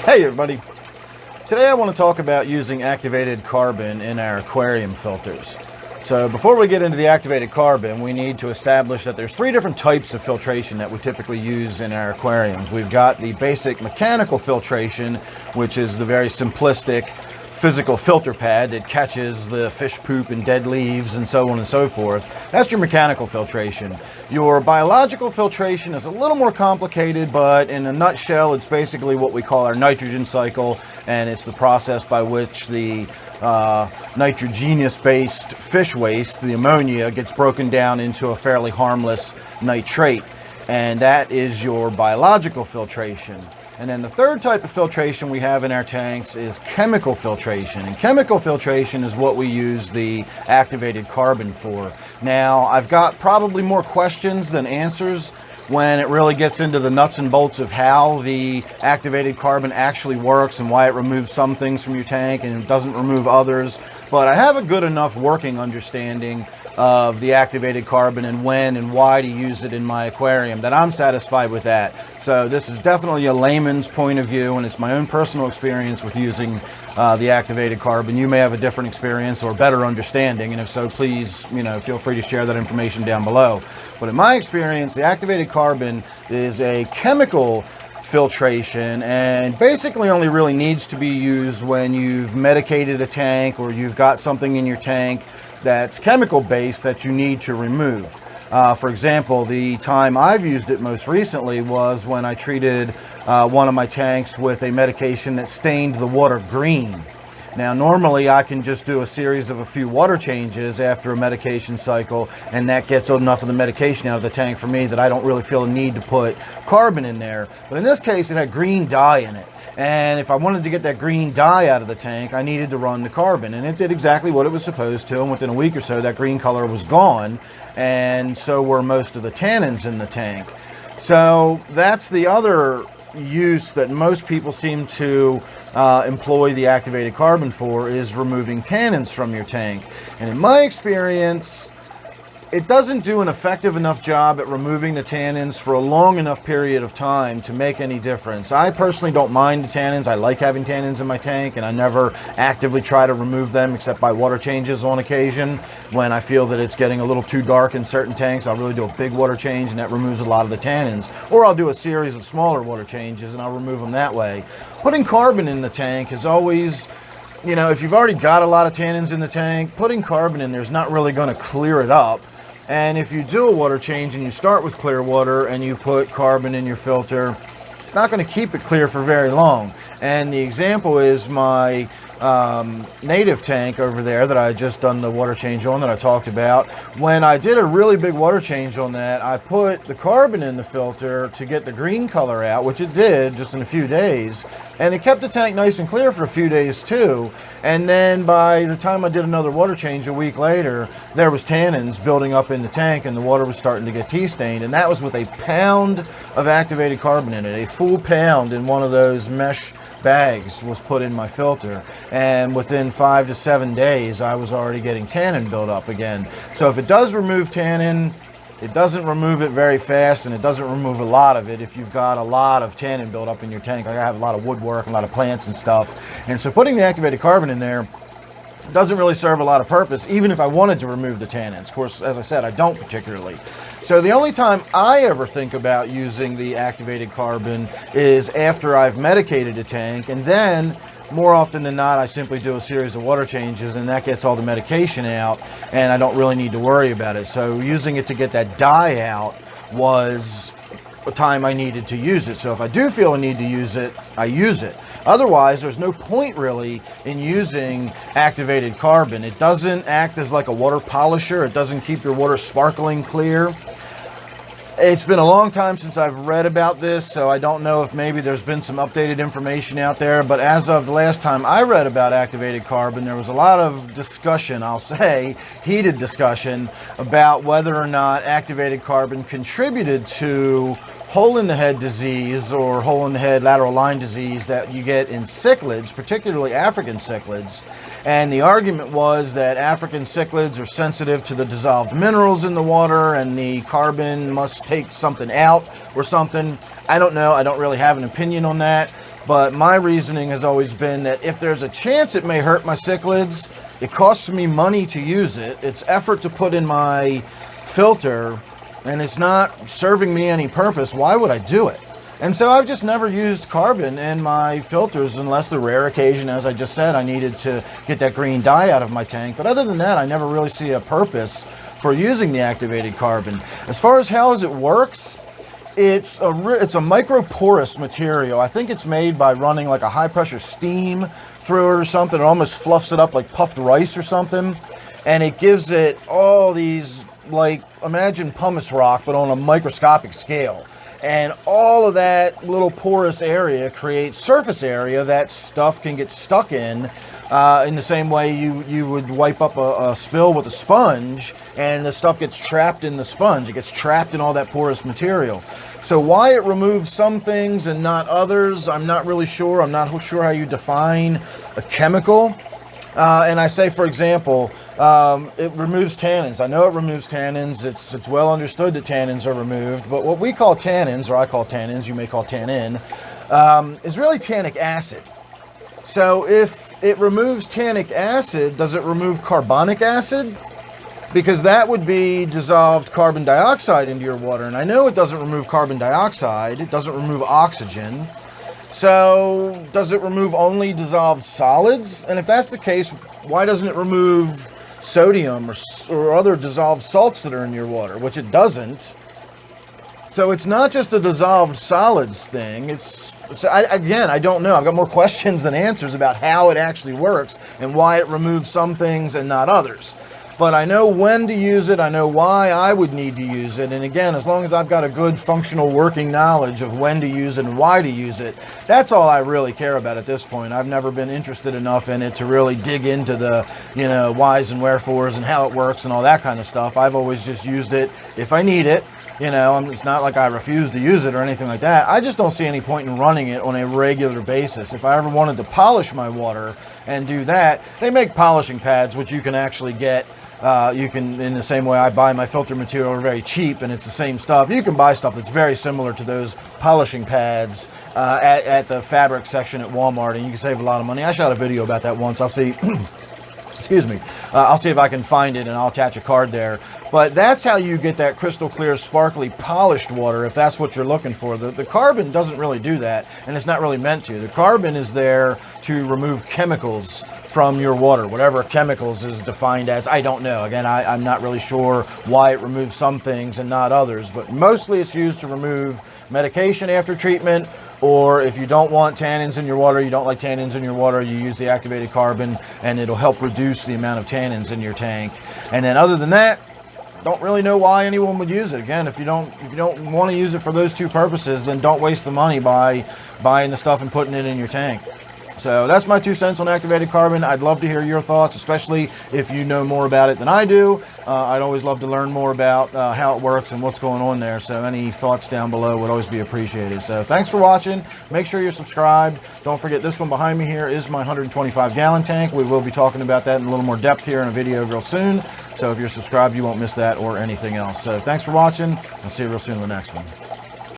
Hey everybody! Today I want to talk about using activated carbon in our aquarium filters. So before we get into the activated carbon, we need to establish that there's three different types of filtration that we typically use in our aquariums. We've got the basic mechanical filtration, which is the very simplistic physical filter pad that catches the fish poop and dead leaves and so on and so forth. That's your mechanical filtration. Your biological filtration is a little more complicated, but in a nutshell, it's basically what we call our nitrogen cycle, and it's the process by which the nitrogenous-based fish waste, the ammonia, gets broken down into a fairly harmless nitrate, and that is your biological filtration. And then the third type of filtration we have in our tanks is chemical filtration. And chemical filtration is what we use the activated carbon for. Now, I've got probably more questions than answers when it really gets into the nuts and bolts of how the activated carbon actually works and why it removes some things from your tank and it doesn't remove others. But I have a good enough working understanding of the activated carbon and when and why to use it in my aquarium that I'm satisfied with that. So this is definitely a layman's point of view, and it's my own personal experience with using the activated carbon. You may have a different experience or better understanding, and if so, please, feel free to share that information down below. But in my experience, the activated carbon is a chemical filtration and basically only really needs to be used when you've medicated a tank or you've got something in your tank that's chemical based that you need to remove. For example, the time I've used it most recently was when I treated one of my tanks with a medication that stained the water green. Now, normally I can just do a series of a few water changes after a medication cycle, and that gets enough of the medication out of the tank for me that I don't really feel a need to put carbon in there. But in this case, it had green dye in it. And if I wanted to get that green dye out of the tank, I needed to run the carbon. And it did exactly what it was supposed to. And within a week or so, that green color was gone. And so were most of the tannins in the tank. So that's the other use that most people seem to employ the activated carbon for, is removing tannins from your tank. And in my experience, it doesn't do an effective enough job at removing the tannins for a long enough period of time to make any difference. I personally don't mind the tannins. I like having tannins in my tank, and I never actively try to remove them except by water changes on occasion. When I feel that it's getting a little too dark in certain tanks, I'll really do a big water change, and that removes a lot of the tannins. Or I'll do a series of smaller water changes, and I'll remove them that way. Putting carbon in the tank is always, if you've already got a lot of tannins in the tank, putting carbon in there is not really going to clear it up. And if you do a water change and you start with clear water and you put carbon in your filter, it's not going to keep it clear for very long. And the example is my native tank over there that I just done the water change on that I talked about. When I did a really big water change on that, I put the carbon in the filter to get the green color out, which it did just in a few days. And it kept the tank nice and clear for a few days too. And then by the time I did another water change a week later, there was tannins building up in the tank and the water was starting to get tea stained. And that was with a pound of activated carbon in it. A full pound in one of those mesh bags was put in my filter, and within 5 to 7 days I was already getting tannin build up again. So if it does remove tannin, it doesn't remove it very fast, and it doesn't remove a lot of it if you've got a lot of tannin build up in your tank. Like I have a lot of woodwork, a lot of plants and stuff, and so putting the activated carbon in there doesn't really serve a lot of purpose, even if I wanted to remove the tannins. Of course, as I said, I don't particularly. So the only time I ever think about using the activated carbon is after I've medicated a tank, and then more often than not I simply do a series of water changes and that gets all the medication out and I don't really need to worry about it. So using it to get that dye out was a time I needed to use it. So if I do feel a need to use it, I use it. Otherwise, there's no point really in using activated carbon. It doesn't act as like a water polisher. It doesn't keep your water sparkling clear. It's been a long time since I've read about this, so I don't know if maybe there's been some updated information out there, but as of the last time I read about activated carbon, there was a lot of discussion, I'll say, heated discussion, about whether or not activated carbon contributed to hole in the head disease or hole in the head lateral line disease that you get in cichlids, particularly African cichlids. And the argument was that African cichlids are sensitive to the dissolved minerals in the water and the carbon must take something out or something. I don't know. I don't really have an opinion on that. But my reasoning has always been that if there's a chance it may hurt my cichlids, it costs me money to use it. It's effort to put in my filter, and it's not serving me any purpose. Why would I do it? And so I've just never used carbon in my filters unless the rare occasion, as I just said, I needed to get that green dye out of my tank. But other than that, I never really see a purpose for using the activated carbon. As far as how it works, it's a microporous material. I think it's made by running like a high pressure steam through it or something. It almost fluffs it up like puffed rice or something. And it gives it all these, like, imagine pumice rock, but on a microscopic scale. And all of that little porous area creates surface area that stuff can get stuck in the same way you would wipe up a spill with a sponge, and the stuff gets trapped in the sponge. It gets trapped in all that porous material. So why it removes some things and not others, I'm not really sure. I'm not sure how you define a chemical. And I say, for example, it removes tannins. I know it removes tannins. It's well understood that tannins are removed, but what we call tannins, or I call tannins, you may call tannin, is really tannic acid. So if it removes tannic acid, does it remove carbonic acid? Because that would be dissolved carbon dioxide into your water, and I know it doesn't remove carbon dioxide. It doesn't remove oxygen. So does it remove only dissolved solids? And if that's the case, why doesn't it remove sodium or other dissolved salts that are in your water, which it doesn't? So it's not just a dissolved solids thing. Again, I don't know. I've got more questions than answers about how it actually works and why it removes some things and not others. But I know when to use it. I know why I would need to use it. And again, as long as I've got a good functional working knowledge of when to use it and why to use it, that's all I really care about at this point. I've never been interested enough in it to really dig into the, whys and wherefores and how it works and all that kind of stuff. I've always just used it if I need it. It's not like I refuse to use it or anything like that. I just don't see any point in running it on a regular basis. If I ever wanted to polish my water and do that, they make polishing pads, which you can actually get. You can, in the same way I buy my filter material very cheap, and it's the same stuff. You can buy stuff that's very similar to those polishing pads at the fabric section at Walmart, and you can save a lot of money. I shot a video about that once. I'll see. Excuse me. I'll see if I can find it, and I'll attach a card there. But that's how you get that crystal clear, sparkly, polished water, if that's what you're looking for. The carbon doesn't really do that, and it's not really meant to. The carbon is there to remove chemicals from your water. Whatever chemicals is defined as, I don't know. Again, I'm not really sure why it removes some things and not others, but mostly it's used to remove medication after treatment, or if you don't want tannins in your water, you don't like tannins in your water, you use the activated carbon, and it'll help reduce the amount of tannins in your tank. And then other than that, don't really know why anyone would use it. Again, if you don't want to use it for those two purposes, then don't waste the money by buying the stuff and putting it in your tank. So that's my 2 cents on activated carbon. I'd love to hear your thoughts, especially if you know more about it than I do. I'd always love to learn more about how it works and what's going on there. So any thoughts down below would always be appreciated. So thanks for watching. Make sure you're subscribed. Don't forget, this one behind me here is my 125-gallon tank. We will be talking about that in a little more depth here in a video real soon. So if you're subscribed, you won't miss that or anything else. So thanks for watching. I'll see you real soon in the next one.